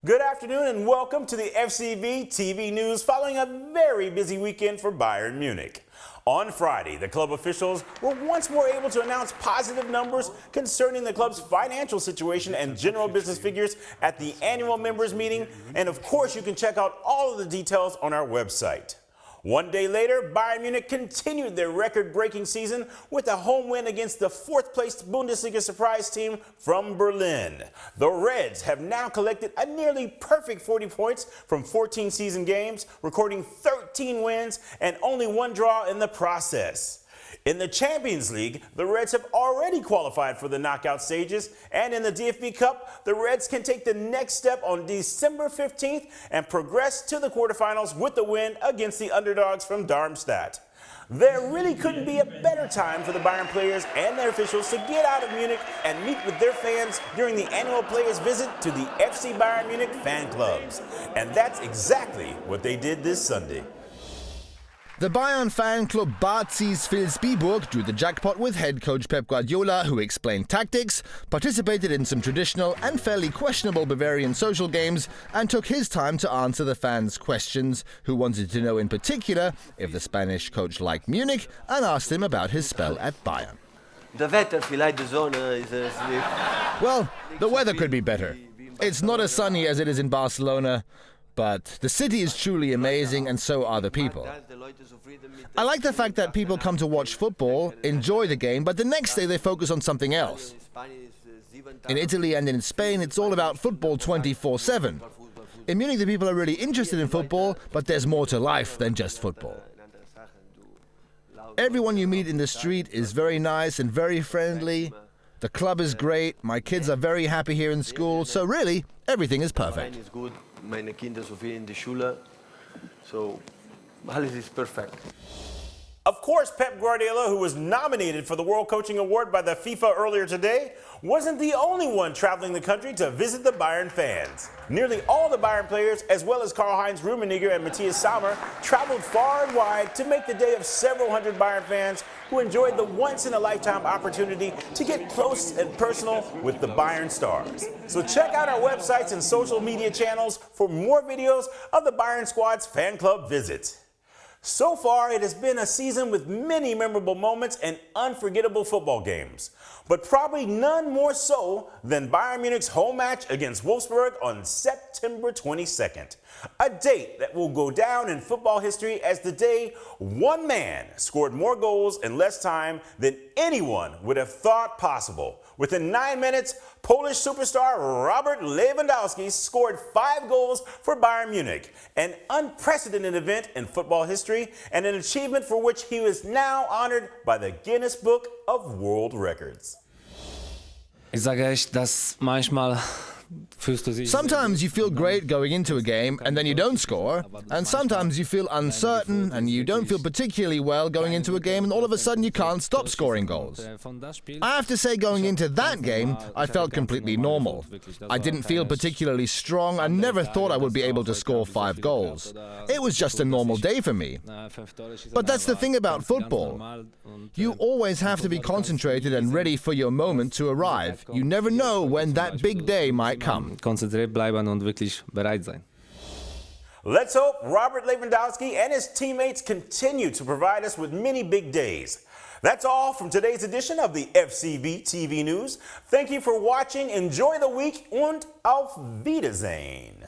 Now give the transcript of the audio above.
Good afternoon and welcome to the FCB TV News following a very busy weekend for Bayern Munich. On Friday, the club officials were once more able to announce positive numbers concerning the club's financial situation and general business figures at the annual members meeting. And of course, you can check out all of the details on our website. One day later, Bayern Munich continued their record-breaking season with a home win against the fourth-placed Bundesliga surprise team from Berlin. The Reds have now collected a nearly perfect 40 points from 14 season games, recording 13 wins and only one draw in the process. In the Champions League, the Reds have already qualified for the knockout stages, and in the DFB Cup, the Reds can take the next step on December 15th and progress to the quarterfinals with the win against the underdogs from Darmstadt. There really couldn't be a better time for the Bayern players and their officials to get out of Munich and meet with their fans during the annual players' visit to the FC Bayern Munich fan clubs. And that's exactly what they did this Sunday. The Bayern fan club Bad Vilsbiburg drew the jackpot with head coach Pep Guardiola, who explained tactics, participated in some traditional and fairly questionable Bavarian social games, and took his time to answer the fans' questions, who wanted to know in particular if the Spanish coach liked Munich, and asked him about his spell at Bayern. Well, the weather could be better. It's not as sunny as it is in Barcelona, but the city is truly amazing, and so are the people. I like the fact that people come to watch football, enjoy the game, but the next day they focus on something else. In Italy and in Spain, it's all about football 24/7. In Munich, the people are really interested in football, but there's more to life than just football. Everyone you meet in the street is very nice and very friendly. The club is great. My kids are very happy here in school, so really, everything is perfect. Meine Kinder so viel in die Schule, so alles ist perfect. Of course, Pep Guardiola, who was nominated for the World Coaching Award by the FIFA earlier today, wasn't the only one traveling the country to visit the Bayern fans. Nearly all the Bayern players, as well as Karl-Heinz Rummenigge and Matthias Sammer, traveled far and wide to make the day of several hundred Bayern fans who enjoyed the once-in-a-lifetime opportunity to get close and personal with the Bayern stars. So check out our websites and social media channels for more videos of the Bayern squad's fan club visits. So far, it has been a season with many memorable moments and unforgettable football games, but probably none more so than Bayern Munich's home match against Wolfsburg on September 22nd, a date that will go down in football history as the day one man scored more goals in less time than anyone would have thought possible. Within 9 minutes, Polish superstar Robert Lewandowski scored 5 goals for Bayern Munich, an unprecedented event in football history and an achievement for which he is now honored by the Guinness Book of World Records. Ich sage echt, dass manchmal fühlst du dich. Sometimes you feel great going into a game and then you don't score, and sometimes you feel uncertain and you don't feel particularly well going into a game and all of a sudden you can't stop scoring goals. I have to say, going into that game, I felt completely normal. I didn't feel particularly strong. I never thought I would be able to score 5 goals. It was just a normal day for me. But that's the thing about football. You always have to be concentrated and ready for your moment to arrive. You never know when that big day might come. Konzentriert bleiben und wirklich bereit sein. Let's hope Robert Lewandowski and his teammates continue to provide us with many big days. That's all from today's edition of the FCB TV News. Thank you for watching. Enjoy the week und auf Wiedersehen.